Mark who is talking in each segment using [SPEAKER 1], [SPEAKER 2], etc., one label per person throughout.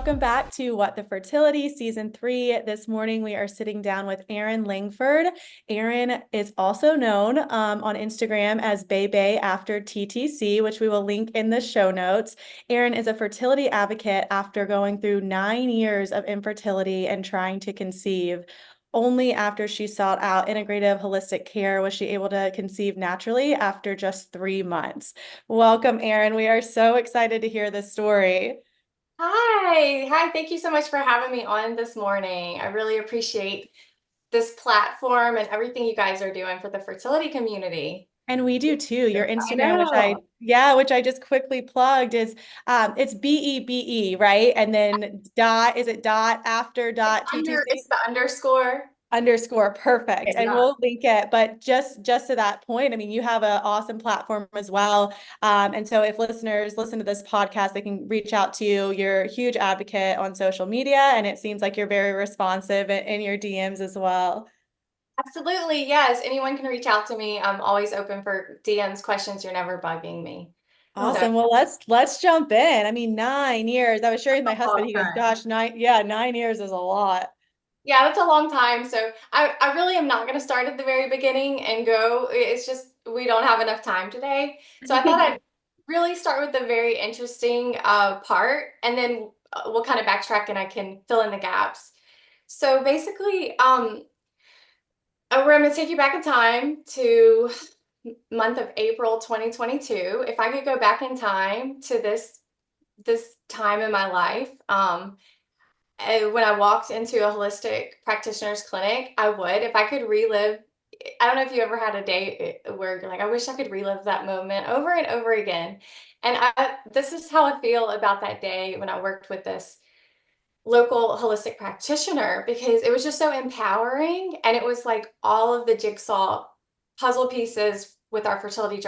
[SPEAKER 1] welcome back to What the Fertility Season 3. This morning we are sitting down with Erin Langford. Erin is also known on Instagram as Bebe After TTC, which we will link in the show notes. Erin is a fertility advocate after going through 9 years of infertility and trying to conceive. Only after she sought out integrative holistic care was she able to conceive naturally after just 3 months. Welcome, Erin. We are so excited to hear this story.
[SPEAKER 2] Hi. Thank you so much for having me on this morning. I really appreciate this platform and everything you guys are doing for the fertility community.
[SPEAKER 1] And we do too. Your
[SPEAKER 2] I
[SPEAKER 1] Instagram,
[SPEAKER 2] know.
[SPEAKER 1] which I just quickly plugged, is it's BEBE, right? And then dot, is it dot after dot TTC?
[SPEAKER 2] It's the underscore.
[SPEAKER 1] Underscore, perfect. And
[SPEAKER 2] Yeah.
[SPEAKER 1] we'll link it. But just to that point, I mean, you have an awesome platform as well. And so if listeners listen to this podcast, they can reach out to you. You're a huge advocate on social media, and it seems like you're very responsive in your DMs as well.
[SPEAKER 2] Absolutely. Yes. Anyone can reach out to me. I'm always open for DMs, questions. You're never bugging me. So,
[SPEAKER 1] Awesome. Well, let's jump in. I mean, 9 years. I was sharing with my husband. He goes, "Gosh, 9 years is a lot."
[SPEAKER 2] yeah, that's a long time. So I really am not going to start at the very beginning and go. It's just we don't have enough time today. So I thought I'd really start with the very interesting part, and then we'll kind of backtrack and I can fill in the gaps. So basically, we're going to take you back in time to month of April 2022. If I could go back in time to this time in my life, when I walked into a holistic practitioner's clinic, I would. If I could relive, I don't know if you ever had a day where you're like, I wish I could relive that moment over and over again. And this is how I feel about that day when I worked with this local holistic practitioner, because it was just so empowering. And it was like all of the jigsaw puzzle pieces with our fertility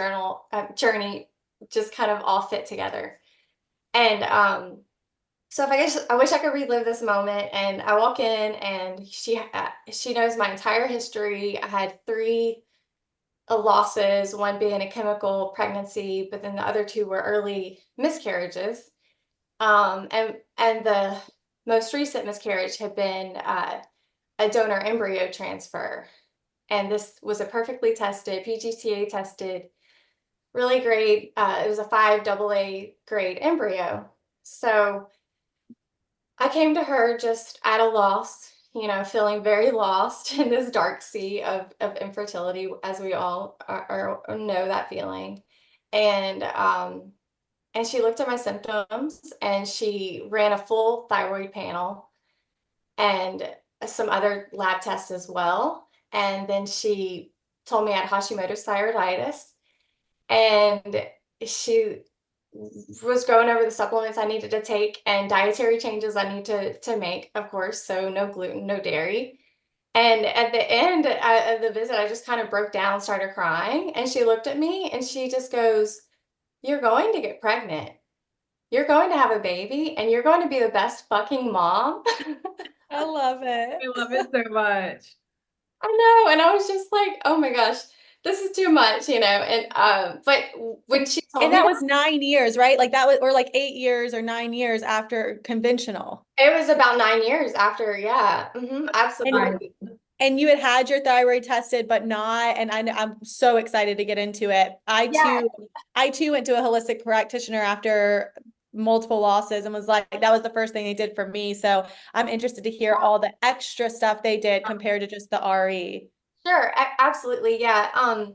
[SPEAKER 2] journey just kind of all fit together. And so if I wish I could relive this moment, and I walk in and she knows my entire history. I had three losses, one being a chemical pregnancy, but then the other two were early miscarriages. And the most recent miscarriage had been a donor embryo transfer, and this was a perfectly tested PGTA tested, really great. It was a 5 AA grade embryo. So I came to her just at a loss, feeling very lost in this dark sea of infertility, as we all know that feeling. And she looked at my symptoms and she ran a full thyroid panel and some other lab tests as well. And then she told me I had Hashimotos thyroiditis, and she was going over the supplements I needed to take and dietary changes I need to make, of course. So no gluten, no dairy. And at the end of the visit, I just kind of broke down, started crying. And she looked at me and she just goes, "You're going to get pregnant. You're going to have a baby and you're going to be the best fucking mom."
[SPEAKER 1] I love it.
[SPEAKER 3] I love it so much.
[SPEAKER 2] I know. And I was just like, oh my gosh, this is too much. And but when she told
[SPEAKER 1] And
[SPEAKER 2] me
[SPEAKER 1] that
[SPEAKER 2] that,
[SPEAKER 1] was 9 years, right? Like that was, or like 8 years or 9 years after conventional.
[SPEAKER 2] it was about 9 years after. Yeah.
[SPEAKER 1] And
[SPEAKER 2] Absolutely.
[SPEAKER 1] and you had your thyroid tested, but not. And I'm so excited to get into it.
[SPEAKER 2] Yeah.
[SPEAKER 1] I too went to a holistic practitioner after multiple losses and was like, that was the first thing they did for me. So I'm interested to hear all the extra stuff they did compared to just the RE.
[SPEAKER 2] Sure, absolutely. Yeah.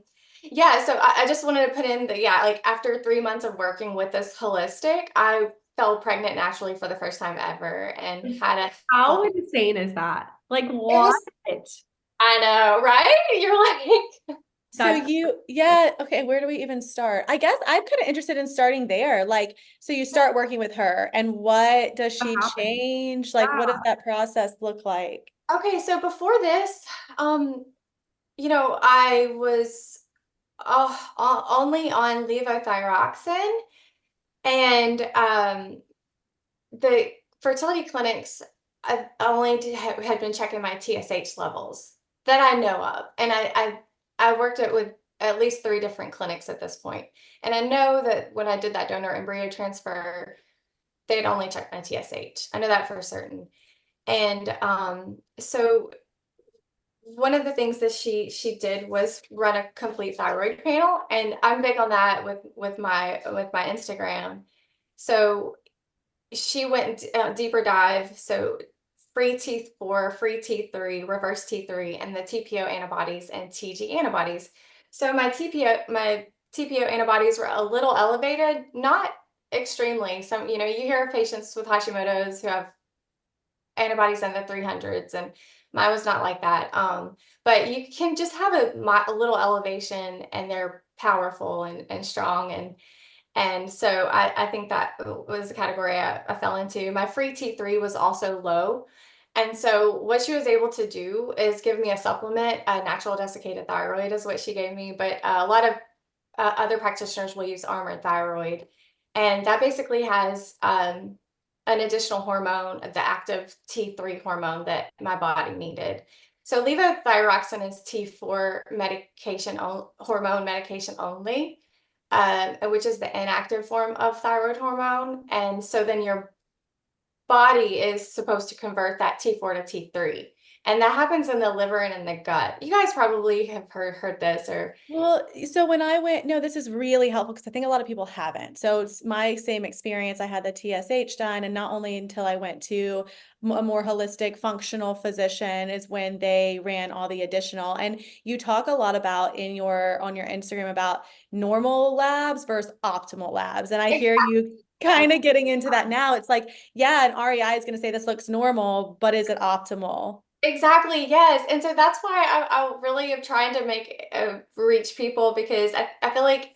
[SPEAKER 2] Yeah, so I just wanted to put in yeah, like after 3 months of working with this holistic, I fell pregnant naturally for the first time ever and had a
[SPEAKER 3] How insane is that? Like,
[SPEAKER 2] it
[SPEAKER 3] what?
[SPEAKER 2] was, I know, right? You're like,
[SPEAKER 1] So
[SPEAKER 3] That's
[SPEAKER 1] yeah, okay, where do we even start? I guess I'm kind of interested in starting there. Like, so you start working with her, and what does
[SPEAKER 3] what
[SPEAKER 1] she
[SPEAKER 3] happened.
[SPEAKER 1] change? Like, what does
[SPEAKER 3] Yeah.
[SPEAKER 1] that process look like?
[SPEAKER 2] okay, so before this, um, I was only on levothyroxine, and the fertility clinics, I only had been checking my TSH levels that I know of, and I worked with at least 3 different clinics at this point, and I know that when I did that donor embryo transfer, they'd only checked my TSH. I know that for certain. And so one of the things that she did was run a complete thyroid panel, and I'm big on that with my Instagram. So she went deeper dive. So free T4, free T3, reverse T3, and the TPO antibodies and TG antibodies. So my TPO antibodies were a little elevated, not extremely. Some, you hear of patients with Hashimoto's who have antibodies in the 300s, and mine was not like that. But you can just have a little elevation, and they're powerful and strong, and so I think that was the category I fell into. My free T3 was also low. And so what she was able to do is give me a supplement. A natural desiccated thyroid is what she gave me, but a lot of other practitioners will use armored thyroid. And that basically has an additional hormone, the active T3 hormone that my body needed. So levothyroxine is T4 hormone medication only, which is the inactive form of thyroid hormone. And so then your body is supposed to convert that T4 to T3. And that happens in the liver and in the gut. You guys probably have heard this or.
[SPEAKER 1] Well, so when I went, no, this is really helpful because I think a lot of people haven't. So it's my same experience. I had the TSH done, and not only until I went to a more holistic functional physician is when they ran all the additional. And you talk a lot about on your Instagram about normal labs versus optimal labs. And I hear you kind of getting into that now. It's like, yeah, an REI is going to say this looks normal, but is it optimal?
[SPEAKER 2] Exactly, yes. And so that's why I really am trying to reach people, because I feel like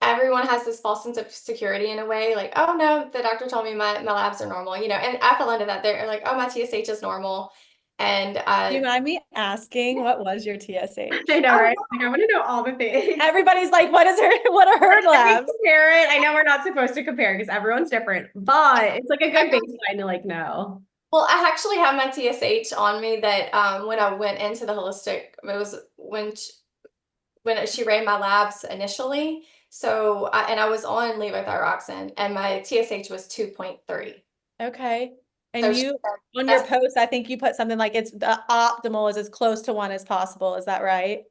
[SPEAKER 2] everyone has this false sense of security in a way, like, oh no, the doctor told me my labs are normal, and I fell into that. They're like, oh, my TSH is normal. And
[SPEAKER 1] Do you mind me asking what was your TSH?
[SPEAKER 3] I know, right? Like, I want to know all the things.
[SPEAKER 1] Everybody's like, what are her labs?
[SPEAKER 3] Compare it. I know we're not supposed to compare because everyone's different, but it's like a good baseline to like know.
[SPEAKER 2] Well, I actually have my TSH on me that when I went into the holistic, it was when she ran my labs initially. So, and I was on levothyroxine, and my TSH was 2.3.
[SPEAKER 1] Okay. And
[SPEAKER 2] So
[SPEAKER 1] you, on your post, I think you put something like it's the optimal is as close to one as possible. Is that right?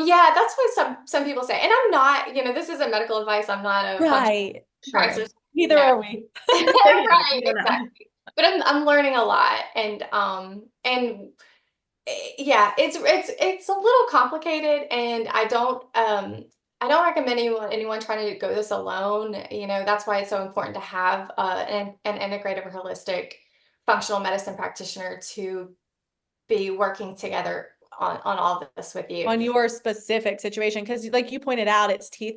[SPEAKER 2] yeah, that's what some people say. And I'm not, this isn't medical advice. I'm not a functional
[SPEAKER 1] Right.
[SPEAKER 2] practitioner.
[SPEAKER 1] Neither are we.
[SPEAKER 2] Right, exactly. But I'm learning a lot, and yeah, it's a little complicated, and I don't recommend anyone trying to go this alone. That's why it's so important to have an integrative or holistic functional medicine practitioner to be working together on all this with you.
[SPEAKER 1] On your specific situation, because like you pointed out, it's T3,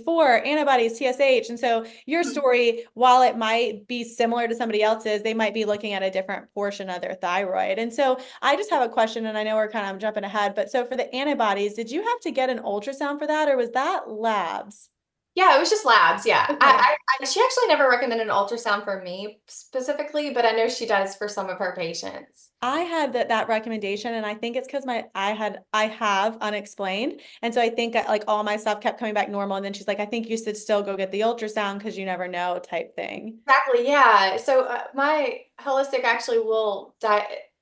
[SPEAKER 1] T4, antibodies, TSH. And so your story, while it might be similar to somebody else's, they might be looking at a different portion of their thyroid. And so I just have a question, and I know we're kind of jumping ahead, but so for the antibodies, did you have to get an ultrasound for that, or was that labs?
[SPEAKER 2] Yeah, it was just labs. Yeah.
[SPEAKER 1] Okay.
[SPEAKER 2] She actually never recommended an ultrasound for me specifically, but I know she does for some of her patients.
[SPEAKER 1] I had that recommendation, and I think it's because I have unexplained, and so I think like all my stuff kept coming back normal, and then she's like, I think you should still go get the ultrasound because you never know, type thing.
[SPEAKER 2] Exactly. Yeah. So my holistic actually will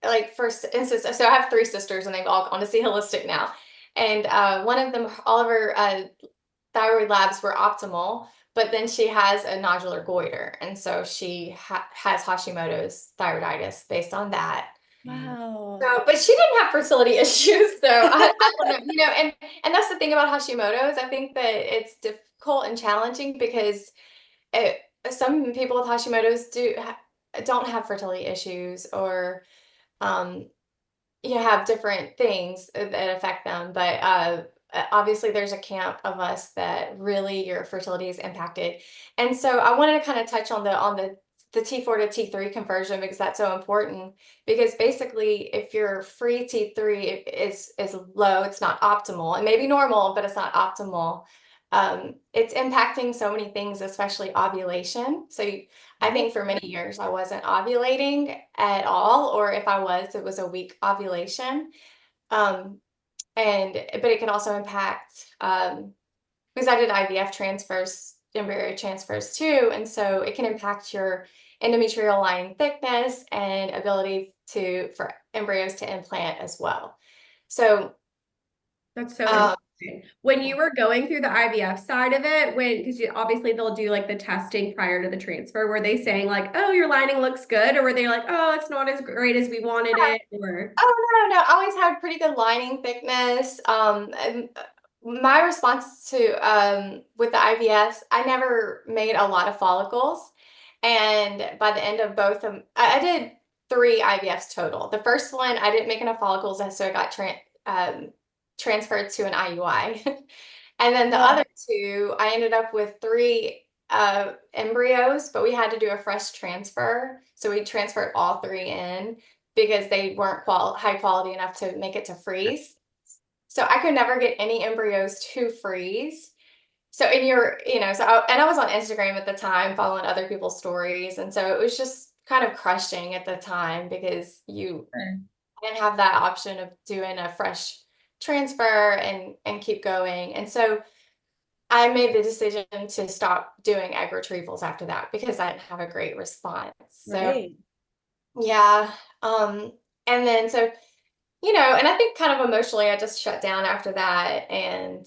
[SPEAKER 2] like for instance. So I have three sisters, and they've all gone to see holistic now, and one of them, all of her thyroid labs were optimal, but then she has a nodular goiter, and so she has Hashimoto's thyroiditis based on that.
[SPEAKER 1] Wow.
[SPEAKER 2] So, but she didn't have fertility issues, so I don't know, and that's the thing about Hashimoto's. I think that it's difficult and challenging because some people with Hashimoto's don't have fertility issues, or um, you have different things that affect them. But obviously, there's a camp of us that really your fertility is impacted, and so I wanted to kind of touch on the T4 to T3 conversion, because that's so important. Because basically, if your free T3 is low, it's not optimal. It may be normal, but it's not optimal. It's impacting so many things, especially ovulation. So I think for many years I wasn't ovulating at all, or if I was, it was a weak ovulation. Um, but it can also impact because I did IVF transfers embryo transfers too. And so it can impact your endometrial lining thickness and ability for embryos to implant as well. So
[SPEAKER 3] That's so interesting. When you were going through the IVF side of it, because obviously they'll do like the testing prior to the transfer, were they saying like, oh, your lining looks good? Or were they like, oh, it's not as great as we wanted it? Or
[SPEAKER 2] oh no, I always had pretty good lining thickness. And my response to with the IVFs, I never made a lot of follicles. And by the end of both of them, I did 3 IVFs total. The first one, I didn't make enough follicles, and so I got transferred to an IUI. And then the other 2, I ended up with 3 embryos, but we had to do a fresh transfer. So we transferred all 3 in because they weren't high quality enough to make it to freeze. So I could never get any embryos to freeze. So I was on Instagram at the time following other people's stories. And so it was just kind of crushing at the time because you didn't have that option of doing a fresh transfer and keep going. And so I made the decision to stop doing egg retrievals after that because I didn't have a great response. So
[SPEAKER 1] Right.
[SPEAKER 2] yeah. And then and I think kind of emotionally I just shut down after that. And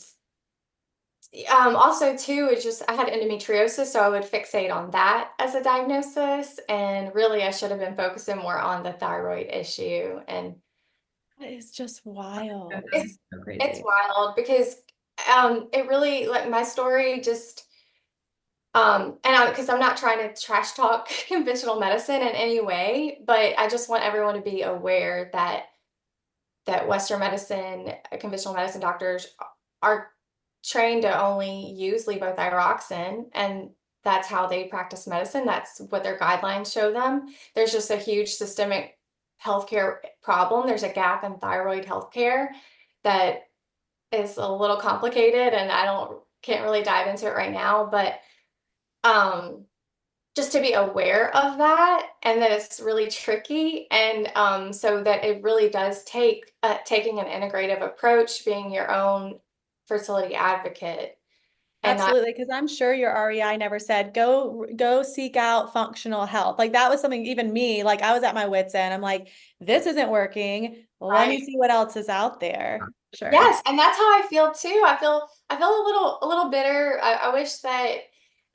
[SPEAKER 2] also too, it's just I had endometriosis, so I would fixate on that as a diagnosis. And really I should have been focusing more on the thyroid issue. And
[SPEAKER 1] That is just wild.
[SPEAKER 2] it's
[SPEAKER 3] so
[SPEAKER 2] it's
[SPEAKER 3] crazy.
[SPEAKER 2] wild because it really like my story just and because I'm not trying to trash talk conventional medicine in any way, but I just want everyone to be aware that Western medicine, conventional medicine doctors are trained to only use levothyroxine, and that's how they practice medicine. That's what their guidelines show them. There's just a huge systemic healthcare problem. There's a gap in thyroid healthcare that is a little complicated, and can't really dive into it right now, but just to be aware of that and that it's really tricky. And so that it really does take taking an integrative approach, being your own fertility advocate. And not
[SPEAKER 1] Absolutely, because I'm sure your REI never said go seek out functional health. Like that was something even me, like I was at my wits' end. I'm like, this isn't working. Let me
[SPEAKER 2] right.
[SPEAKER 1] see what else is out there.
[SPEAKER 3] Sure.
[SPEAKER 2] Yes, and that's how I feel too. I feel a little bitter. I wish that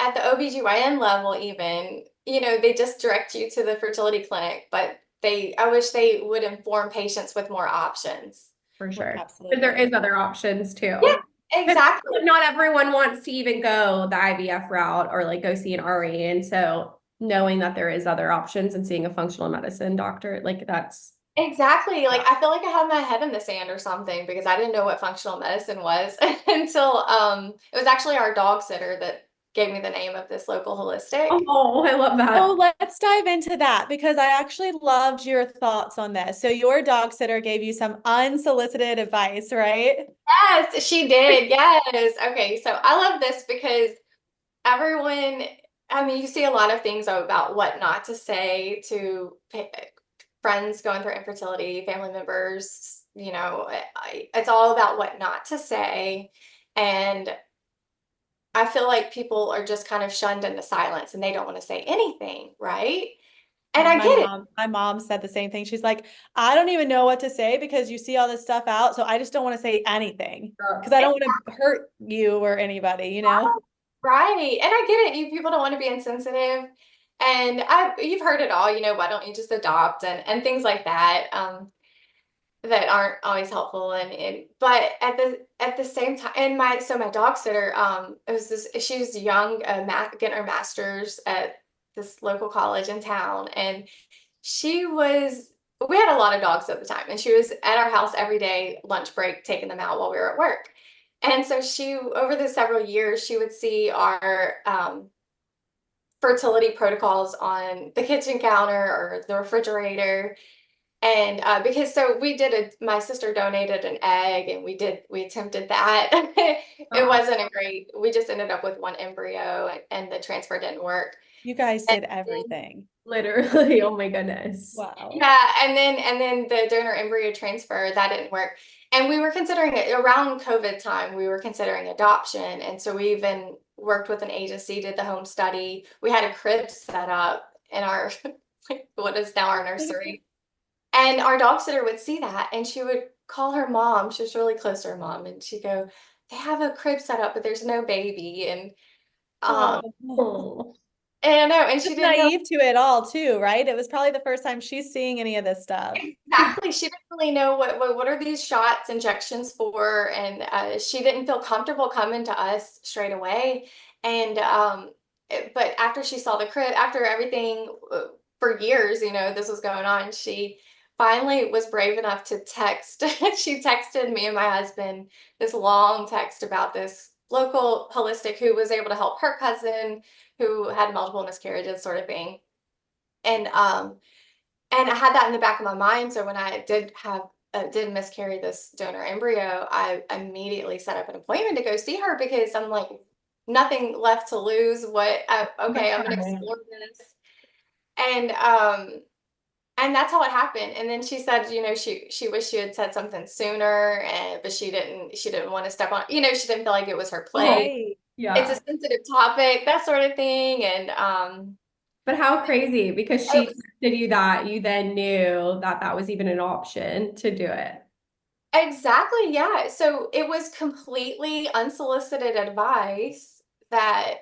[SPEAKER 2] at the OBGYN level even, they just direct you to the fertility clinic, but I wish they would inform patients with more options.
[SPEAKER 3] For sure. Because there
[SPEAKER 1] Absolutely.
[SPEAKER 3] is other options too.
[SPEAKER 2] Yeah,
[SPEAKER 3] Because
[SPEAKER 2] exactly.
[SPEAKER 3] not everyone wants to even go the IVF route or like go see an RE. And so knowing that there is other options and seeing a functional medicine doctor, like that's
[SPEAKER 2] Exactly. Like I feel like I had my head in the sand or something because I didn't know what functional medicine was until it was actually our dog sitter that gave me the name of this local holistic.
[SPEAKER 3] oh, I love that.
[SPEAKER 1] Oh, let's dive into that because I actually loved your thoughts on this. So your dog sitter gave you some unsolicited advice, right?
[SPEAKER 2] Yes, she did. Yes. Okay. So I love this because everyone, I mean, you see a lot of things about what not to say to friends going through infertility, family members, it's all about what not to say. And I feel like people are just kind of shunned into silence and they don't want to say anything, right? And I get it.
[SPEAKER 1] My mom said the same thing. She's like, I don't even know what to say because you see all this stuff out. So I just don't want to say anything because I don't want to hurt you or anybody, you know?
[SPEAKER 2] Right. And I get it. You people don't want to be insensitive. And you've heard it all, why don't you just adopt and things like that, that aren't always helpful. But at the same time, and my dog sitter, she was young, getting her master's at this local college in town. And we had a lot of dogs at the time, and she was at our house every day, lunch break, taking them out while we were at work. And so over the several years, she would see our fertility protocols on the kitchen counter or the refrigerator. And my sister donated an egg and we attempted that. It wasn't we just ended up with one embryo and the transfer didn't work.
[SPEAKER 1] You guys
[SPEAKER 2] And
[SPEAKER 1] did everything.
[SPEAKER 3] Literally. Oh my goodness.
[SPEAKER 1] Wow.
[SPEAKER 2] yeah, and then the donor embryo transfer, that didn't work. And we were considering it around COVID time, we were considering adoption. And so we even worked with an agency, did the home study. We had a crib set up in our what is now our nursery. And our dog sitter would see that and she would call her mom. She was really close to her mom, and she'd go, they have a crib set up, but there's no baby. Um
[SPEAKER 3] Oh.
[SPEAKER 2] and I know, and she
[SPEAKER 1] Just
[SPEAKER 2] didn't know
[SPEAKER 1] naive to it all too, right? It was probably the first time she's seeing any of this stuff.
[SPEAKER 2] exactly. She didn't really know what are these shots, injections for, and she didn't feel comfortable coming to us straight away. And but after she saw the crib, after everything for years, this was going on, she finally was brave enough to text. She texted me and my husband this long text about this local holistic who was able to help her cousin who had multiple miscarriages, sort of thing. And I had that in the back of my mind. So when I did miscarry this donor embryo, I immediately set up an appointment to go see her because I'm like, nothing left to lose. Okay, I'm gonna explore this. And that's how it happened. And then she said, she wished she had said something sooner, but she didn't want to step on, she didn't feel like it was her place.
[SPEAKER 1] Right.
[SPEAKER 2] It's
[SPEAKER 3] Yeah.
[SPEAKER 2] a sensitive topic, that sort of thing. And
[SPEAKER 3] But how crazy, because she texted you that, you then knew that that was even an option to do it.
[SPEAKER 2] exactly, yeah. So it was completely unsolicited advice that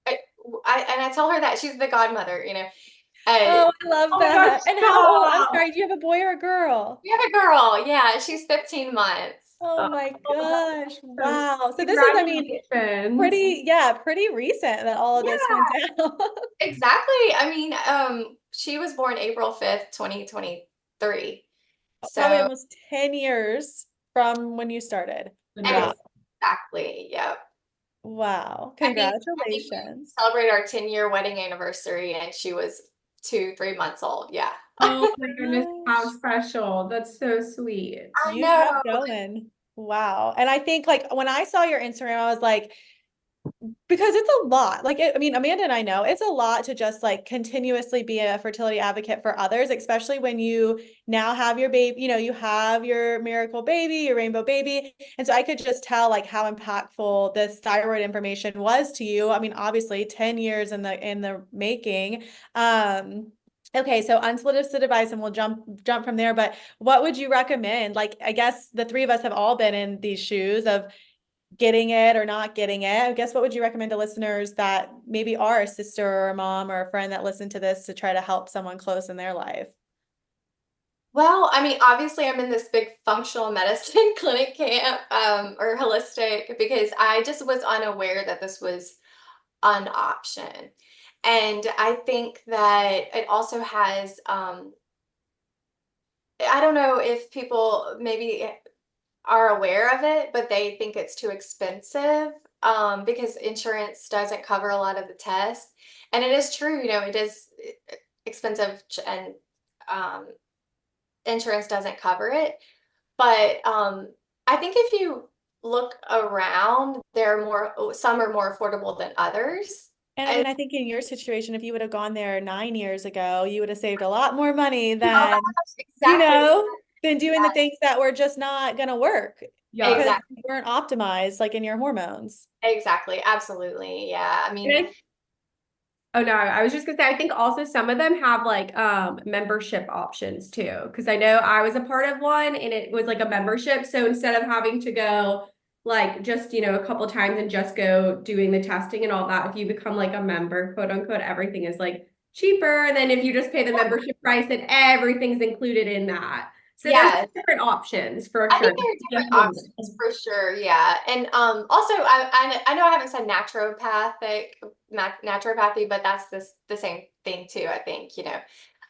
[SPEAKER 2] and I tell her that she's the godmother, Uh,
[SPEAKER 1] Oh, I love
[SPEAKER 3] Oh my gosh,
[SPEAKER 1] that. And how old? I'm
[SPEAKER 3] stop.
[SPEAKER 1] sorry, do you have a boy or a girl?
[SPEAKER 2] we have a girl, yeah, she's 15 months.
[SPEAKER 1] Oh my
[SPEAKER 3] Oh,
[SPEAKER 1] gosh.
[SPEAKER 3] that's
[SPEAKER 1] Wow. So this is, I mean,
[SPEAKER 3] congratulations.
[SPEAKER 1] pretty recent that all of this went
[SPEAKER 3] Yeah.
[SPEAKER 1] down.
[SPEAKER 2] Exactly. I mean, she was born April 5th, 2023.
[SPEAKER 1] Probably
[SPEAKER 2] So
[SPEAKER 1] almost 10 years from when you started. Wow.
[SPEAKER 3] Goodness.
[SPEAKER 2] exactly, yeah.
[SPEAKER 1] Wow.
[SPEAKER 2] I think we
[SPEAKER 1] Congratulations.
[SPEAKER 2] celebrated our 10-year wedding anniversary and she was 2, 3 months old. Yeah.
[SPEAKER 3] Oh my goodness, how
[SPEAKER 1] Gosh.
[SPEAKER 3] special. That's so sweet.
[SPEAKER 2] I
[SPEAKER 1] You
[SPEAKER 2] know.
[SPEAKER 1] kept going. Wow. And I think like when I saw your Instagram, I was like, because it's a lot. Like, I mean, Amanda and I know it's a lot to just like continuously be a fertility advocate for others, especially when you now have your baby, you have your miracle baby, your rainbow baby. And so I could just tell like how impactful this thyroid information was to you. I mean, obviously 10 years in the making. Okay, so unsolicited advice, and we'll jump from there. But what would you recommend? Like, I guess the three of us have all been in these shoes of getting it or not getting it. I guess what would you recommend to listeners that maybe are a sister or a mom or a friend that listen to this to try to help someone close in their life?
[SPEAKER 2] Well, I mean, obviously, I'm in this big functional medicine clinic camp or holistic because I just was unaware that this was an option. And I think that it also has, I don't know if people maybe are aware of it, but they think it's too expensive because insurance doesn't cover a lot of the tests. And it is true, it is expensive and um, insurance doesn't cover it. But I think if you look around, some are more affordable than others.
[SPEAKER 1] And I
[SPEAKER 2] And
[SPEAKER 1] mean, I think in your situation, if you would have gone there 9 years ago, you would have saved a lot more money
[SPEAKER 2] oh my
[SPEAKER 1] than,
[SPEAKER 2] gosh, exactly.
[SPEAKER 1] than doing the things that were just not going to work
[SPEAKER 3] Yeah.
[SPEAKER 1] because
[SPEAKER 2] Exactly.
[SPEAKER 1] you weren't optimized like in your hormones.
[SPEAKER 2] Exactly. Absolutely. Yeah. I mean,
[SPEAKER 3] And oh no, I was just gonna say, I think also some of them have like membership options too. Cause I know I was a part of one and it was like a membership. So instead of having to go like just, a couple times and just go doing the testing and all that, if you become like a member, quote unquote, everything is like cheaper. And then if you just pay the membership price, then everything's included in that. So there's
[SPEAKER 2] yeah,
[SPEAKER 3] different options for
[SPEAKER 2] I
[SPEAKER 3] sure.
[SPEAKER 2] think there are different options for sure. Yeah. And also I know I haven't said naturopathy, but that's the same thing too, I think,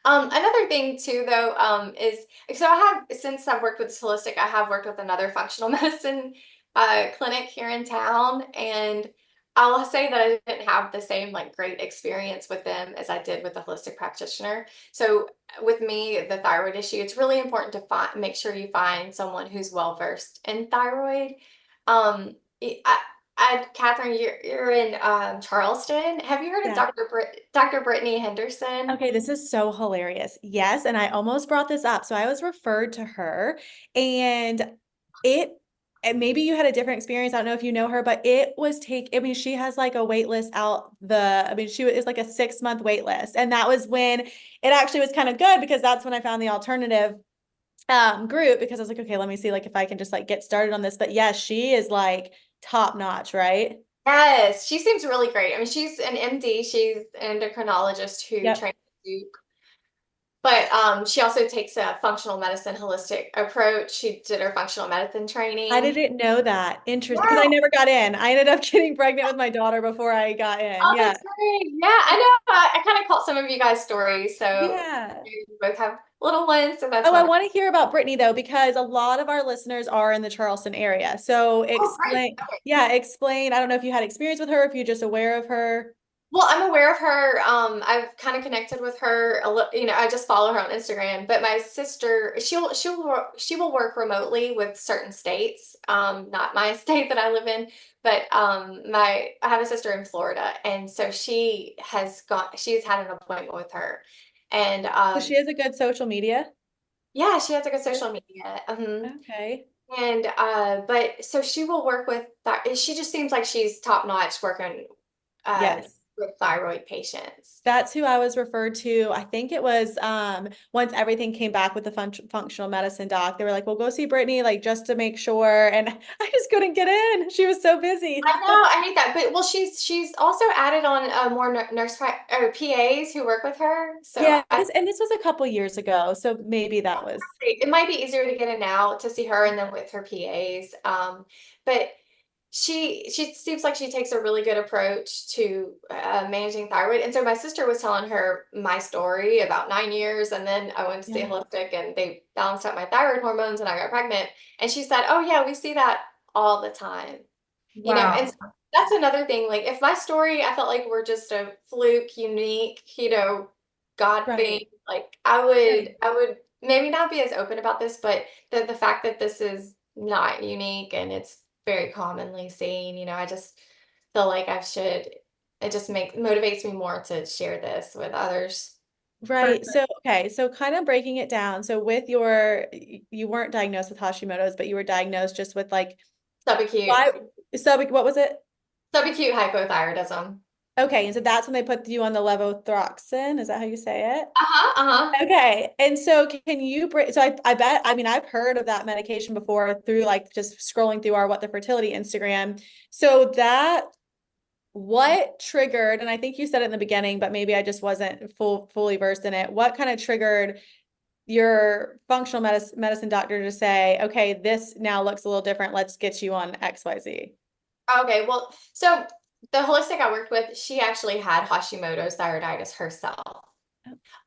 [SPEAKER 2] Another thing too though, is so since I've worked with Holistic, I have worked with another functional medicine clinic here in town, and I'll say that I didn't have the same like great experience with them as I did with the holistic practitioner. So with me, the thyroid issue, it's really important to make sure you find someone who's well versed in thyroid. Um, Catherine, you're in Charleston. Have you heard of
[SPEAKER 1] Yeah.
[SPEAKER 2] Dr. Brittany Henderson?
[SPEAKER 1] Okay, this is so hilarious. Yes, and I almost brought this up. So I was referred to her, and it and maybe you had a different experience. I don't know if you know her, but it was I mean, she has like a wait list I mean, she was like a 6-month wait list. And that was when it actually was kind of good because that's when I found the alternative group because I was like, okay, let me see like if I can just like get started on this. But yeah, she is like top notch, right?
[SPEAKER 2] Yes, she seems really great. I mean, she's an MD, she's an endocrinologist who
[SPEAKER 1] Yep.
[SPEAKER 2] trained at Duke. But she also takes a functional medicine holistic approach. She did her functional medicine
[SPEAKER 1] I
[SPEAKER 2] training.
[SPEAKER 1] didn't know that. Interesting. Because I
[SPEAKER 2] Yeah.
[SPEAKER 1] never got in. I ended up getting pregnant with my daughter before I got in.
[SPEAKER 2] Oh,
[SPEAKER 1] Yeah.
[SPEAKER 2] that's great. Yeah, I know. I kind of caught some of you guys' stories. So
[SPEAKER 1] Yeah.
[SPEAKER 2] you both have little ones, so that's
[SPEAKER 1] Oh, I
[SPEAKER 2] wonderful.
[SPEAKER 1] want to hear about Brittany though, because a lot of our listeners are in the Charleston area. So
[SPEAKER 2] Oh, great.
[SPEAKER 1] explain. I don't know if you had experience with her, if you're just aware of her.
[SPEAKER 2] Well, I'm aware of her. I've kind of connected with her a little, I just follow her on Instagram. But my sister, she will work remotely with certain states. Not my state that I live in, but I have a sister in Florida, and so she's had an appointment with her, and
[SPEAKER 1] So she has a good social media.
[SPEAKER 2] yeah, she has like a social media.
[SPEAKER 1] Okay.
[SPEAKER 2] And but so she will work with that. She just seems like she's top notch working uh
[SPEAKER 1] Yes.
[SPEAKER 2] with thyroid patients.
[SPEAKER 1] That's who I was referred to. I think it was once everything came back with the functional medicine doc, they were like, "Well, go see Brittany, like just to make sure." And I just couldn't get in. She was so busy.
[SPEAKER 2] I know, I hate that. But well, she's also added on more PAs who work with her. So
[SPEAKER 1] Yeah, this was a couple years ago, so maybe that was
[SPEAKER 2] it might be easier to get in now to see her and then with her PAs. But she seems like she takes a really good approach to managing thyroid. And so my sister was telling her my story about 9 years, and then I went to see a
[SPEAKER 1] yeah.
[SPEAKER 2] holistic, and they balanced out my thyroid hormones, and I got pregnant. And she said, "Oh yeah, we see that all the time." And
[SPEAKER 3] Wow.
[SPEAKER 2] so that's another thing. Like if my story, I felt like we're just a fluke, unique, God thing.
[SPEAKER 1] Right.
[SPEAKER 2] Like
[SPEAKER 1] Right.
[SPEAKER 2] I would maybe not be as open about this, but the fact that this is not unique and it's very commonly seen, I just feel like it just motivates me more to share this with others.
[SPEAKER 3] For
[SPEAKER 1] Right. So, okay. So kind of breaking it down. So with you weren't diagnosed with Hashimoto's, but you were diagnosed just with like,
[SPEAKER 2] Subacute,
[SPEAKER 1] why, what was it?
[SPEAKER 2] subacute hypothyroidism.
[SPEAKER 1] Okay. And so that's when they put you on the levothyroxine. Is that how you say it?
[SPEAKER 2] Uh-huh, uh-huh.
[SPEAKER 1] Okay. And so can you break, so I bet, I mean, I've heard of that medication before through like just scrolling through our What the Fertility Instagram. So what triggered, and I think you said it in the beginning, but maybe I just wasn't fully versed in it. What kind of triggered your functional medicine doctor to say, okay, this now looks a little different. Let's get you on XYZ.
[SPEAKER 2] Okay, well, so the holistic I worked with, she actually had Hashimoto's thyroiditis herself.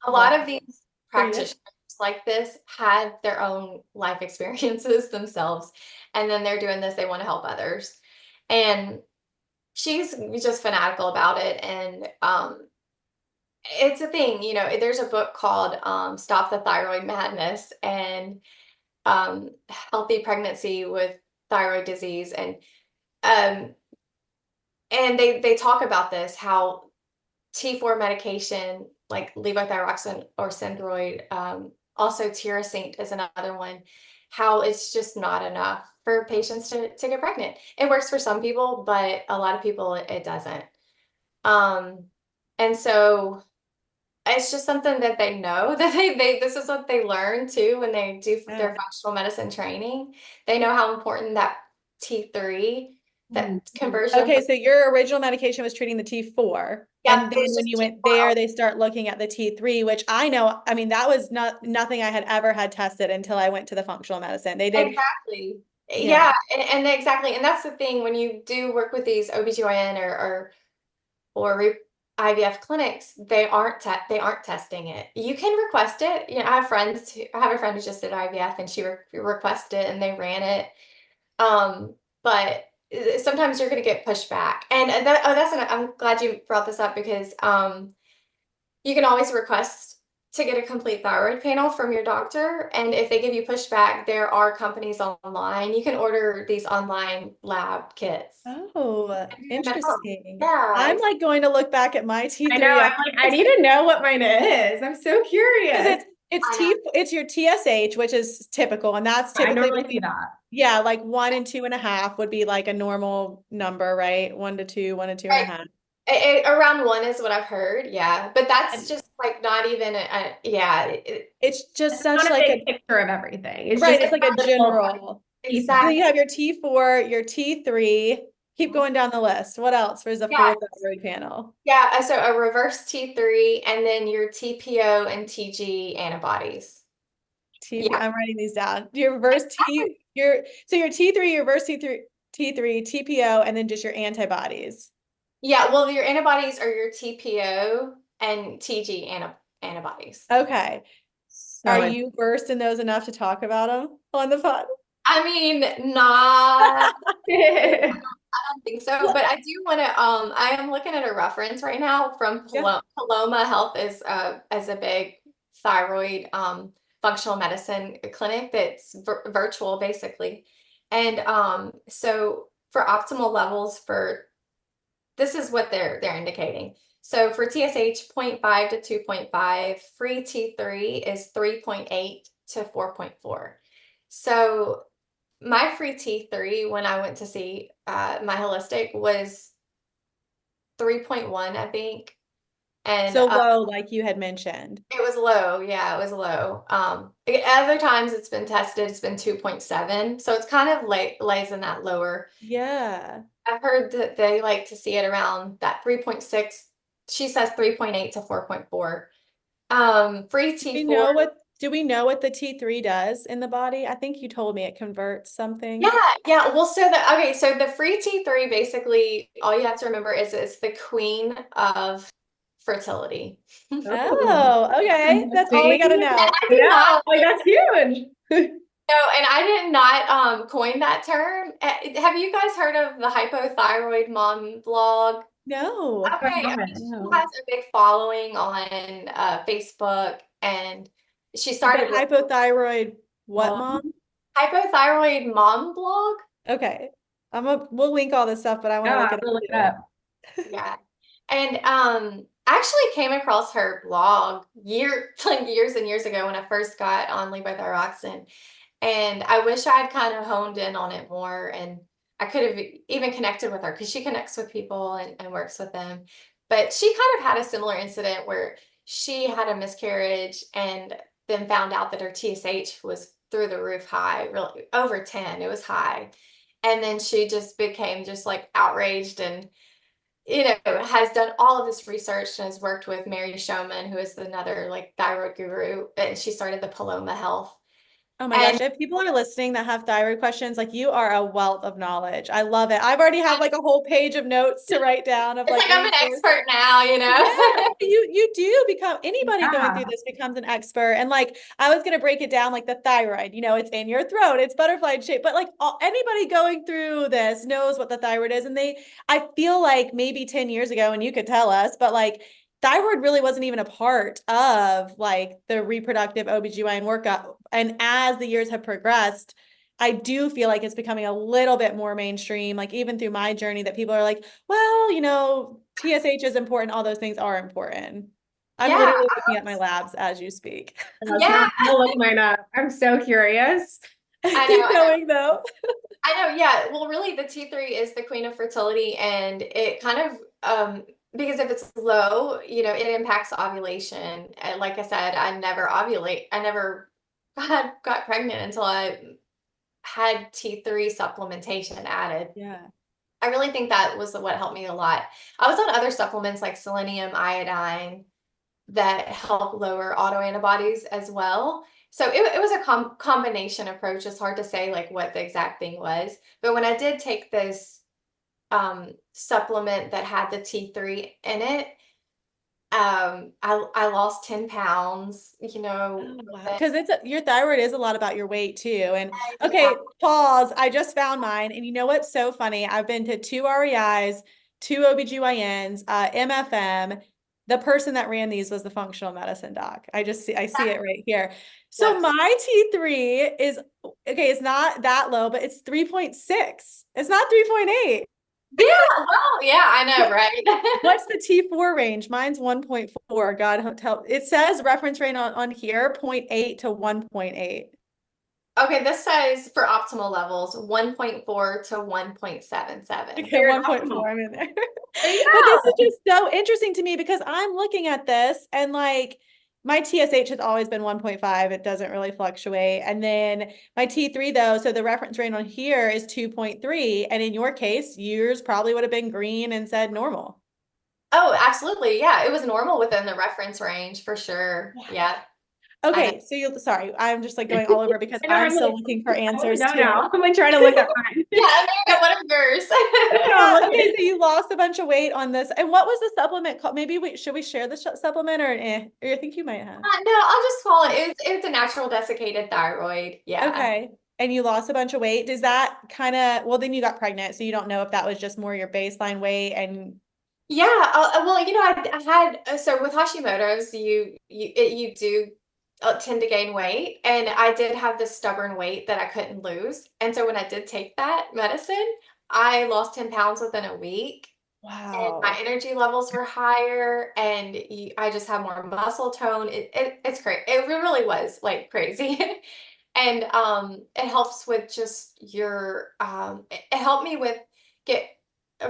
[SPEAKER 2] A
[SPEAKER 1] Love
[SPEAKER 2] lot of
[SPEAKER 1] that
[SPEAKER 2] these
[SPEAKER 1] for you.
[SPEAKER 2] practitioners like this had their own life experiences themselves, and then they're doing this, they want to help others. And she's just fanatical about it. And it's a thing, there's a book called Stop the Thyroid Madness, and Healthy Pregnancy with Thyroid Disease. Um, and they talk about this, how T4 medication like levothyroxine or Synthroid, also Tirosint is another one, how it's just not enough for patients to get pregnant. It works for some people, but a lot of people it doesn't. Um, and so it's just something that they know that they this is what they learn too when they do
[SPEAKER 1] Yeah.
[SPEAKER 2] their functional medicine training. They know how important that T3, that conversion
[SPEAKER 1] Okay,
[SPEAKER 2] from,
[SPEAKER 1] so your original medication was treating the T4.
[SPEAKER 2] yeah,
[SPEAKER 1] And then
[SPEAKER 2] it's
[SPEAKER 1] when
[SPEAKER 2] just
[SPEAKER 1] you went
[SPEAKER 2] T4.
[SPEAKER 1] there, they start looking at the T3, which I know, I mean, that was nothing I had ever had tested until I went to the functional medicine. They did,
[SPEAKER 2] Exactly.
[SPEAKER 1] yeah.
[SPEAKER 2] Yeah, and exactly. And that's the thing when you do work with these OBGYN or IVF clinics, they aren't testing it. You can request it. I have a friend who just did IVF, and she requested it and they ran it. But sometimes you're going to get pushed back. And I'm glad you brought this up, because you can always request to get a complete thyroid panel from your doctor. And if they give you pushback, there are companies online. You can order these online lab kits
[SPEAKER 1] Oh,
[SPEAKER 2] and do them at home.
[SPEAKER 1] interesting.
[SPEAKER 2] Yeah,
[SPEAKER 1] I'm like going to look back at my
[SPEAKER 3] I know.
[SPEAKER 1] T3
[SPEAKER 3] I'm like, I need to know what mine is. I'm so
[SPEAKER 1] because
[SPEAKER 3] curious.
[SPEAKER 1] It's your TSH, which is typical, and that's
[SPEAKER 3] I
[SPEAKER 1] typically
[SPEAKER 3] normally see that.
[SPEAKER 1] yeah, like 1 and 2.5 would be like a normal number, right? 1 to 2, 1 to 2.5.
[SPEAKER 2] Around 1 is what I've heard, yeah. But that's
[SPEAKER 1] And
[SPEAKER 2] just like not even yeah.
[SPEAKER 1] it's just
[SPEAKER 3] It's
[SPEAKER 1] such
[SPEAKER 3] not a
[SPEAKER 1] like
[SPEAKER 3] big
[SPEAKER 1] a
[SPEAKER 3] picture of everything. It's
[SPEAKER 1] right,
[SPEAKER 3] just
[SPEAKER 1] it's like
[SPEAKER 3] a
[SPEAKER 1] a
[SPEAKER 3] little
[SPEAKER 1] general.
[SPEAKER 3] piece.
[SPEAKER 1] So then
[SPEAKER 2] Exactly.
[SPEAKER 1] you have your T4, your T3. Keep going down the list. What else for the
[SPEAKER 2] Yeah.
[SPEAKER 1] full thyroid panel?
[SPEAKER 2] Yeah, so a reverse T3 and then your TPO and TG antibodies.
[SPEAKER 1] TP,
[SPEAKER 2] Yeah.
[SPEAKER 1] I'm writing these down. Your reverse T, your so your T3, your reverse T3, TPO, and then just your antibodies.
[SPEAKER 2] Yeah, well, your antibodies are your TPO and TG antibodies.
[SPEAKER 1] Okay. Are
[SPEAKER 3] So
[SPEAKER 1] you versed in those enough to talk about them on the pod?
[SPEAKER 2] I mean, not
[SPEAKER 3] it's
[SPEAKER 2] I don't think so, but I do want to I am looking at a reference right now from
[SPEAKER 1] Yeah.
[SPEAKER 2] Paloma Health is as a big thyroid functional medicine clinic that's virtual basically. And so for optimal levels for this is what they're indicating. So for TSH 0.5 to 2.5, free T3 is 3.8 to 4.4. So my free T3 when I went to see my holistic was 3.1, I think. And
[SPEAKER 1] So low, like you had mentioned.
[SPEAKER 2] it was low. Yeah, it was low. Other times it's been tested, it's been 2.7. So it's kind of lays in that lower.
[SPEAKER 1] Yeah.
[SPEAKER 2] I've heard that they like to see it around that 3.6. She says 3.8 to 4.4. Free T4.
[SPEAKER 1] Do we know what the T3 does in the body? I think you told me it converts something.
[SPEAKER 2] Yeah, yeah. Well, so the free T3 basically all you have to remember is it's the queen of fertility.
[SPEAKER 1] Oh, okay. That's all we
[SPEAKER 3] see?
[SPEAKER 1] gotta know.
[SPEAKER 2] I did
[SPEAKER 3] Yeah,
[SPEAKER 2] not
[SPEAKER 3] like that's huge.
[SPEAKER 2] know, and I did not coin that term. Have you guys heard of the hypothyroid mom blog?
[SPEAKER 1] No.
[SPEAKER 2] Okay, I mean, she has a big following on Facebook, and she
[SPEAKER 1] The
[SPEAKER 2] started with
[SPEAKER 1] hypothyroid what, mom?
[SPEAKER 2] hypothyroid mom blog.
[SPEAKER 1] Okay. We'll link all this stuff, but I want to look
[SPEAKER 3] Yeah,
[SPEAKER 1] it
[SPEAKER 3] I'll look it
[SPEAKER 1] up
[SPEAKER 3] up.
[SPEAKER 2] Yeah. And I actually came across her blog like years and years ago when I first got on levothyroxine. And I wish I had kind of honed in on it more and I could have even connected with her because she connects with people and works with them. But she kind of had a similar incident where she had a miscarriage and then found out that her TSH was through the roof high, really over 10. It was high. And then she just became just like outraged and has done all of this research and has worked with Mary Showman, who is another like thyroid guru, and she started the Paloma Health.
[SPEAKER 1] Oh my
[SPEAKER 2] And
[SPEAKER 1] gosh, if people are listening that have thyroid questions, like you are a wealth of knowledge. I love it. I've already have like a whole page of notes to write down of
[SPEAKER 2] it's
[SPEAKER 1] like
[SPEAKER 2] like I'm an
[SPEAKER 1] resources.
[SPEAKER 2] expert now,
[SPEAKER 1] Yeah, you do become anybody going
[SPEAKER 3] Yeah.
[SPEAKER 1] through this becomes an expert. And like I was gonna break it down like the thyroid, it's in your throat, it's butterfly shape, but like anybody going through this knows what the thyroid is. And I feel like maybe 10 years ago, and you could tell us, but like thyroid really wasn't even a part of like the reproductive OBGYN workup. And as the years have progressed, I do feel like it's becoming a little bit more mainstream, like even through my journey that people are like, well, TSH is important. All those things are important. I'm
[SPEAKER 2] yeah,
[SPEAKER 1] literally looking at my labs as you speak.
[SPEAKER 2] yeah,
[SPEAKER 3] I'll look mine up. I'm so curious.
[SPEAKER 2] I
[SPEAKER 1] Keep
[SPEAKER 2] know,
[SPEAKER 1] going though.
[SPEAKER 2] I know, yeah. Well, really, the T3 is the queen of fertility, and it kind of because if it's low, it impacts ovulation. And like I said, I never ovulate. I never got pregnant until I had T3 supplementation added.
[SPEAKER 1] Yeah.
[SPEAKER 2] I really think that was what helped me a lot. I was on other supplements like selenium, iodine that help lower autoantibodies as well. So it was a combination approach. It's hard to say like what the exact thing was. But when I did take this supplement that had the T3 in it, I lost 10 pounds,
[SPEAKER 1] Oh, wow. Because your thyroid is a lot about your weight too. And okay, pause. I just found mine. And you know what's so funny? I've been to 2 REIs, 2 OBGYNs, MFM. The person that ran these was the functional medicine doc. I see it right here. So
[SPEAKER 2] Yep.
[SPEAKER 1] my T3 is okay, it's not that low, but it's 3.6. It's not 3.8.
[SPEAKER 2] Yeah, well, yeah, I know, right?
[SPEAKER 1] What's the T4 range? Mine's 1.4. God help. It says reference range on here, 0.8 to 1.8.
[SPEAKER 2] Okay, this says for optimal levels, 1.4 to 1.77.
[SPEAKER 1] Okay,
[SPEAKER 3] You're
[SPEAKER 1] 1.4. I'm in there.
[SPEAKER 3] There you
[SPEAKER 1] But this
[SPEAKER 3] go.
[SPEAKER 1] is just so interesting to me because I'm looking at this and like my TSH has always been 1.5. It doesn't really fluctuate. And then my T3 though, so the reference range on here is 2.3. And in your case, yours probably would have been green and said normal.
[SPEAKER 2] Oh, absolutely. Yeah, it was normal within the reference range for sure. Yeah, I know.
[SPEAKER 1] Okay, so sorry, I'm just like going all over because
[SPEAKER 3] I know,
[SPEAKER 1] I'm
[SPEAKER 3] I'm
[SPEAKER 1] still
[SPEAKER 3] like,
[SPEAKER 1] looking for
[SPEAKER 3] I want to
[SPEAKER 1] answers
[SPEAKER 3] know
[SPEAKER 1] too.
[SPEAKER 3] now. I'm like trying to look up mine.
[SPEAKER 2] Yeah, America, what are yours?
[SPEAKER 3] I'm
[SPEAKER 1] Yeah, okay,
[SPEAKER 3] looking.
[SPEAKER 1] so you lost a bunch of weight on this. And what was the supplement called? Maybe should we share the supplement or Or I think you might have.
[SPEAKER 2] No, I'll just call it, it's a natural desiccated thyroid. Yeah.
[SPEAKER 1] Okay. And you lost a bunch of weight. Does that kind of, well, then you got pregnant, so you don't know if that was just more your baseline weight and
[SPEAKER 2] Yeah, well, I had so with Hashimoto's, you do tend to gain weight, and I did have this stubborn weight that I couldn't lose, and so when I did take that medicine, I lost 10 pounds within a week, and my
[SPEAKER 1] wow.
[SPEAKER 2] energy levels were higher, and I just have more muscle tone. It's great. It really was like crazy. And it helps with just your it helped me with get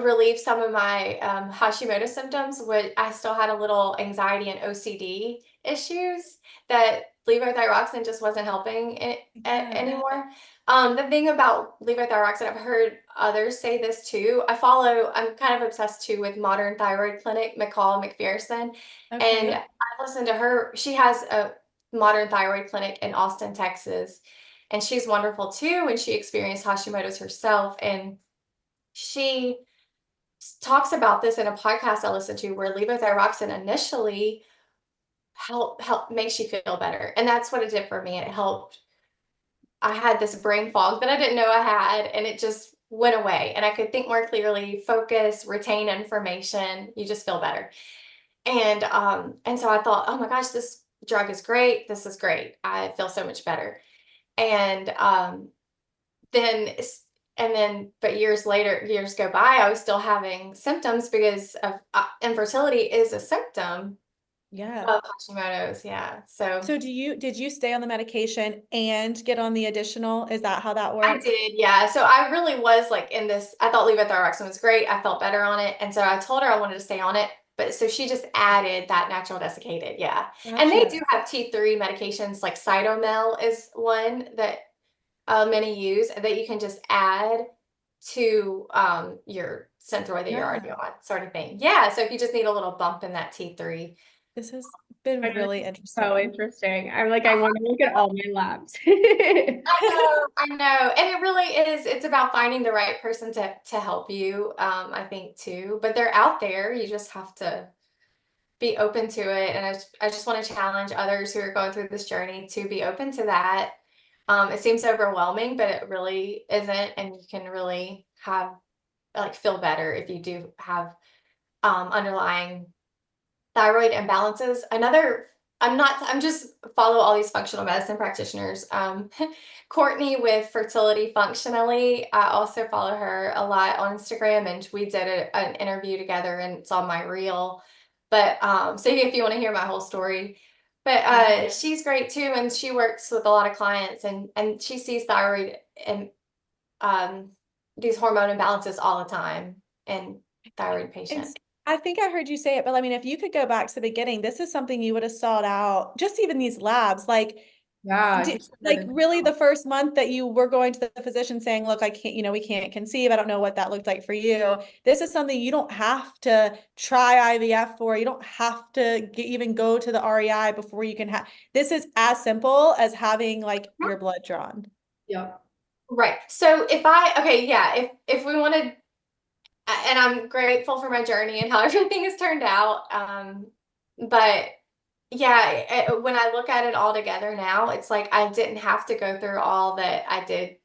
[SPEAKER 2] relieve some of my Hashimoto symptoms, which I still had a little anxiety and OCD issues that levothyroxine just wasn't helping it
[SPEAKER 1] Yeah.
[SPEAKER 2] anymore. The thing about levothyroxine, I've heard others say this too. I'm kind of obsessed too with Modern Thyroid Clinic, McCall McPherson, and
[SPEAKER 1] Okay.
[SPEAKER 2] I listened to her. She has a Modern Thyroid Clinic in Austin, Texas, and she's wonderful too. And she experienced Hashimoto's herself, and she talks about this in a podcast I listened to where levothyroxine initially help makes you feel better. And that's what it did for me. It helped. I had this brain fog that I didn't know I had, and it just went away. And I could think more clearly, focus, retain information. You just feel better. And so I thought, oh my gosh, this drug is great. This is great. I feel so much better. And then but years later, years go by, I was still having symptoms because of infertility is a symptom
[SPEAKER 1] Yeah.
[SPEAKER 2] of Hashimoto's. Yeah. So
[SPEAKER 1] So did you stay on the medication and get on the additional? Is that how that
[SPEAKER 2] I
[SPEAKER 1] works?
[SPEAKER 2] did. Yeah. So I really was like in this, I thought levothyroxine was great. I felt better on it. And so I told her I wanted to stay on it. But so she just added that natural desiccated. Yeah. And they
[SPEAKER 1] Gotcha.
[SPEAKER 2] do have T3 medications, like Cytomel is one that many use that you can just add to your Synthroid that you're already
[SPEAKER 1] Yeah.
[SPEAKER 2] on, sort of thing. Yeah, so if you just need a little bump in that T3.
[SPEAKER 1] This has
[SPEAKER 3] I
[SPEAKER 1] been
[SPEAKER 3] know,
[SPEAKER 1] really
[SPEAKER 3] this is so
[SPEAKER 1] interesting.
[SPEAKER 3] interesting. I'm like, I want to look at all my labs.
[SPEAKER 2] I know, and it really is. It's about finding the right person to help you. I think too, but they're out there. You just have to be open to it, and I just want to challenge others who are going through this journey to be open to that. It seems overwhelming, but it really isn't, and you can really have like feel better if you do have underlying thyroid imbalances. I'm just follow all these functional medicine practitioners. Courtney with Fertility Functionally, I also follow her a lot on Instagram, and we did an interview together, and it's on my reel. But so if you want to hear my whole story, but she's great too, and she works with a lot of clients, and she sees thyroid and um, these hormone imbalances all the time in thyroid
[SPEAKER 1] And
[SPEAKER 2] patients.
[SPEAKER 1] I think I heard you say it, but I mean, if you could go back to the beginning, this is something you would have sought out, just even these labs,
[SPEAKER 3] Yeah, just
[SPEAKER 1] like really the first month that you were going to the physician saying, look, I can't, we can't conceive. I don't know what that looked like for you. This is something you don't have to try IVF for. You don't have to even go to the REI before you can have, this is as simple as having like your blood drawn.
[SPEAKER 3] Yep.
[SPEAKER 2] Right. So okay, yeah, if we wanted, and I'm grateful for my journey and how everything has turned out. But yeah, when I look at it all together now, it's like I didn't have to go through all that I did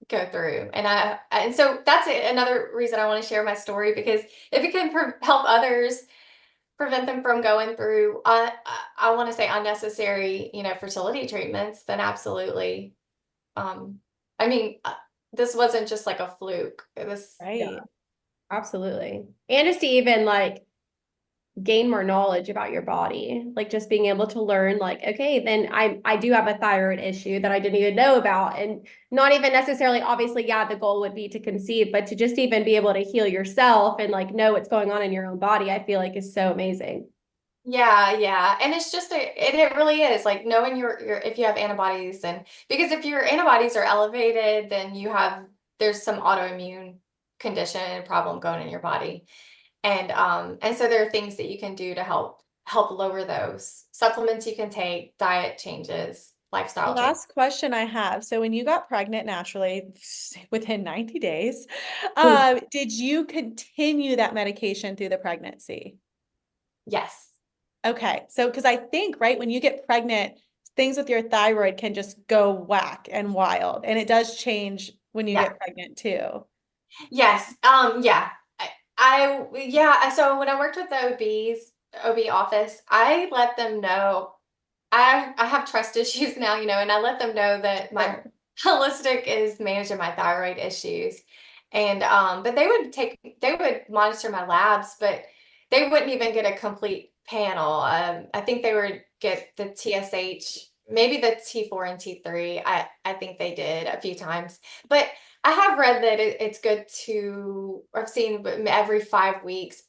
[SPEAKER 2] go through, and so that's another reason I want to share my story, because if it can help others, prevent them from going through, I want to say unnecessary, fertility treatments, then absolutely. Um, I mean, this wasn't just like a fluke.
[SPEAKER 3] Yeah.
[SPEAKER 1] Right.
[SPEAKER 3] Absolutely. And just to even like gain more knowledge about your body, like just being able to learn like, okay, then I do have a thyroid issue that I didn't even know about. And not even necessarily, obviously, yeah, the goal would be to conceive, but to just even be able to heal yourself and like know what's going on in your own body, I feel like is so amazing.
[SPEAKER 2] Yeah, yeah. And it's just it really is like knowing your if you have antibodies, and because if your antibodies are elevated, then there's some autoimmune condition problem going in your body. And so there are things that you can do to help lower those. Supplements you can take, diet changes, lifestyle change.
[SPEAKER 1] Last question I have. So when you got pregnant naturally within 90 days, did you continue that medication through the pregnancy?
[SPEAKER 2] Yes.
[SPEAKER 1] Okay. So, because I think, right, when you get pregnant, things with your thyroid can just go whack and wild. And it does change when you
[SPEAKER 2] Yeah.
[SPEAKER 1] get pregnant too.
[SPEAKER 2] Yes. Yeah. Yeah. So when I worked with the OB office, I let them know I have trust issues now, and I let them know that my
[SPEAKER 1] Sure.
[SPEAKER 2] holistic is managing my thyroid issues. And but they would monitor my labs, but they wouldn't even get a complete panel. I think they would get the TSH, maybe the T4 and T3. I think they did a few times. But I have read that it's good to, I've seen every 5 weeks.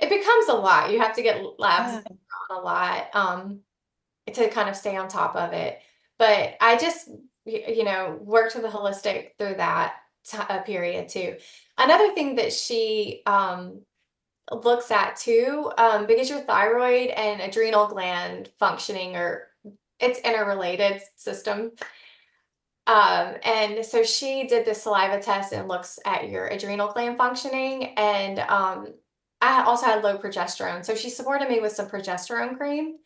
[SPEAKER 2] It becomes a lot. You have to get labs
[SPEAKER 1] Yeah.
[SPEAKER 2] a lot. To kind of stay on top of it. But I just, worked with a holistic through that period too. Another thing that she looks at too, because your thyroid and adrenal gland functioning it's interrelated system. And so she did the saliva test and looks at your adrenal gland functioning. And I also had low progesterone. So she supported me with some progesterone cream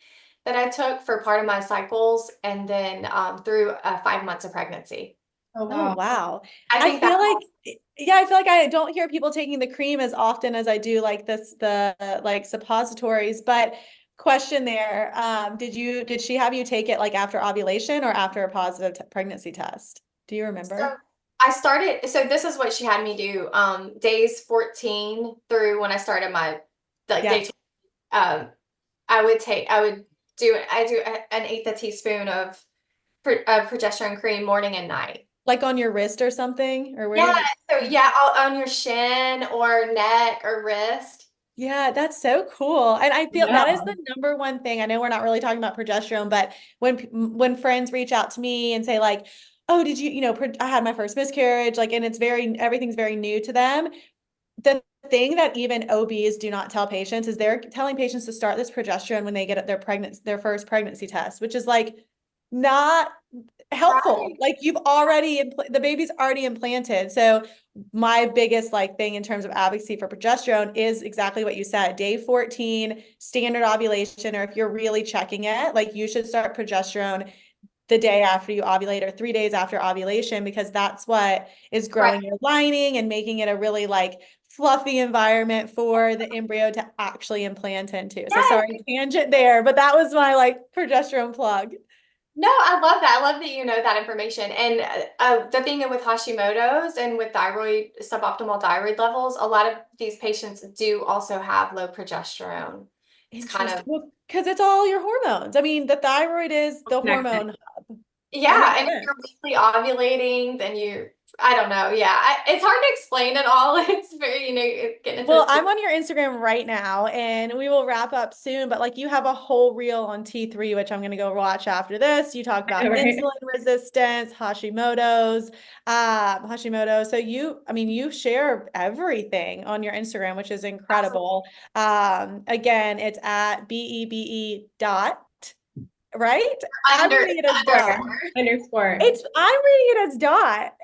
[SPEAKER 2] that I took for part of my cycles, and then through 5 months of pregnancy.
[SPEAKER 3] Oh,
[SPEAKER 1] Oh,
[SPEAKER 3] wow.
[SPEAKER 1] wow.
[SPEAKER 2] I
[SPEAKER 1] I
[SPEAKER 2] think that
[SPEAKER 1] feel like, yeah, I feel like I don't hear people taking the cream as often as I do like the like suppositories, but question there, did she have you take it like after ovulation or after a positive pregnancy test? Do you
[SPEAKER 2] so.
[SPEAKER 1] remember?
[SPEAKER 2] I started, so this is what she had me do. Days 14 through when I started my like
[SPEAKER 1] Yeah.
[SPEAKER 2] day 20, um, I would do it. I do an eighth a teaspoon of progesterone cream morning and night.
[SPEAKER 1] Like on your wrist or something? Or where
[SPEAKER 2] Yeah,
[SPEAKER 1] did you?
[SPEAKER 2] so yeah, on your shin or neck or wrist.
[SPEAKER 1] Yeah, that's so cool. And I feel that is
[SPEAKER 3] Yeah.
[SPEAKER 1] the number one thing. I know we're not really talking about progesterone, but when friends reach out to me and say like, "Oh, did I had my first miscarriage," like, and everything's very new to them. The thing that even OBs do not tell patients is they're telling patients to start this progesterone when they get their first pregnancy test, which is like not helpful.
[SPEAKER 2] Right.
[SPEAKER 1] Like the baby's already implanted. So my biggest like thing in terms of advocacy for progesterone is exactly what you said. Day 14, standard ovulation, or if you're really checking it, like you should start progesterone the day after you ovulate or 3 days after ovulation, because that's what is
[SPEAKER 2] Right.
[SPEAKER 1] growing your lining and making it a really like fluffy environment for the embryo to actually implant into. So
[SPEAKER 2] Yes.
[SPEAKER 1] sorry, tangent there, but that was my like progesterone plug.
[SPEAKER 2] No, I love that. I love that you know that information. And the thing with Hashimoto's and with suboptimal thyroid levels, a lot of these patients do also have low progesterone. It's kind
[SPEAKER 1] Interesting.
[SPEAKER 2] of,
[SPEAKER 1] Well, because it's all your hormones. I mean, the thyroid is the
[SPEAKER 3] Connected.
[SPEAKER 1] hormone hub. That
[SPEAKER 2] yeah.
[SPEAKER 1] makes
[SPEAKER 2] And if you're
[SPEAKER 1] sense.
[SPEAKER 2] weekly ovulating, then I don't know. Yeah. It's hard to explain it all. It's very, getting into
[SPEAKER 1] Well,
[SPEAKER 2] this.
[SPEAKER 1] I'm on your Instagram right now and we will wrap up soon, but like you have a whole reel on T3, which I'm going to go watch after this. You talk about
[SPEAKER 3] Right.
[SPEAKER 1] insulin resistance, Hashimoto. So I mean, you share everything on your Instagram, which is
[SPEAKER 2] Absolutely.
[SPEAKER 1] incredible. Again, it's at BEBE dot, right? I'm reading it as dot.
[SPEAKER 3] Underscore. Underscore.
[SPEAKER 1] I'm reading it as dot.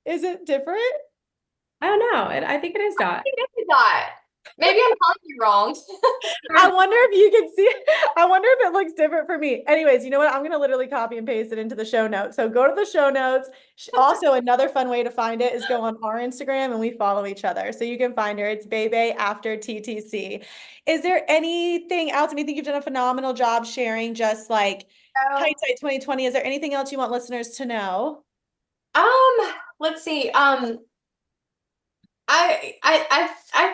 [SPEAKER 1] Is it different?
[SPEAKER 3] I don't know. I think it is
[SPEAKER 2] I
[SPEAKER 3] dot.
[SPEAKER 2] think it's a dot. Maybe I'm telling you wrong.
[SPEAKER 1] I wonder if you can see, I wonder if it looks different for me. Anyways, you know what? I'm going to literally copy and paste it into the show notes. So go to the show notes. Also, another fun way to find it is go on our Instagram and we follow each other. So you can find her. It's Bebe After TTC. Is there anything else? I mean, I think you've done a phenomenal job sharing just like
[SPEAKER 2] So,
[SPEAKER 1] hindsight 2020. Is there anything else you want listeners to know?
[SPEAKER 2] um, let's see. I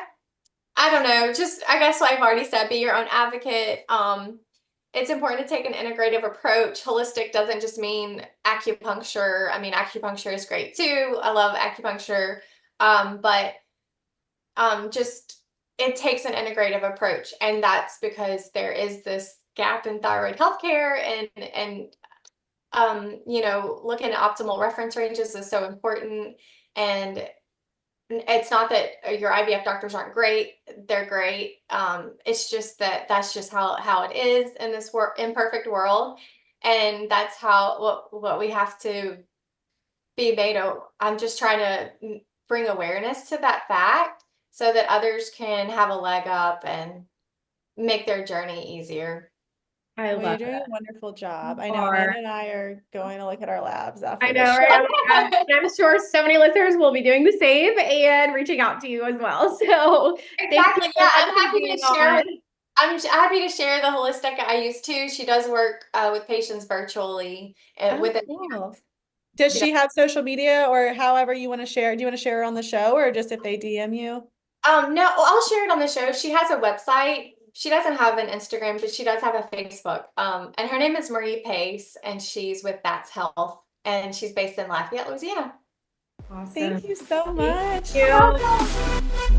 [SPEAKER 2] don't know. Just I guess what I've already said, be your own advocate. It's important to take an integrative approach. Holistic doesn't just mean acupuncture. I mean, acupuncture is great too. I love acupuncture. But just it takes an integrative approach, and that's because there is this gap in thyroid healthcare, and you know, looking at optimal reference ranges is so important. And it's not that your IVF doctors aren't great; they're great. It's just that that's just how it is in this imperfect world, and that's how what we have to be made. I'm just trying to bring awareness to that fact so that others can have a leg up and make their journey easier.
[SPEAKER 3] I
[SPEAKER 1] Well, you're
[SPEAKER 3] love
[SPEAKER 1] doing
[SPEAKER 3] it.
[SPEAKER 1] a wonderful job. I
[SPEAKER 3] You
[SPEAKER 1] know
[SPEAKER 3] are.
[SPEAKER 1] Amanda and I are going to look at our labs
[SPEAKER 3] I
[SPEAKER 1] after
[SPEAKER 3] know,
[SPEAKER 1] this show.
[SPEAKER 3] right? And I'm sure so many listeners will be doing the same and reaching out to you as well. So thank you
[SPEAKER 2] Exactly.
[SPEAKER 3] so
[SPEAKER 2] Yeah,
[SPEAKER 3] much
[SPEAKER 2] I'm
[SPEAKER 3] for
[SPEAKER 2] happy
[SPEAKER 3] being
[SPEAKER 2] to share
[SPEAKER 3] on.
[SPEAKER 2] with. I'm happy to share the holistic I use too. She does work with patients virtually
[SPEAKER 1] Oh,
[SPEAKER 2] with it.
[SPEAKER 1] cool. Does
[SPEAKER 2] She does.
[SPEAKER 1] she have social media or however you want to share? Do you want to share her on the show or just if they DM you?
[SPEAKER 2] No, I'll share it on the show. She has a website. She doesn't have an Instagram, but she does have a Facebook. And her name is Marie Pace, and she's with That's Health, and she's based in Lafayette, Louisiana.
[SPEAKER 3] Awesome.
[SPEAKER 1] Thank you so
[SPEAKER 3] Thank
[SPEAKER 1] much.
[SPEAKER 3] you.
[SPEAKER 2] Welcome.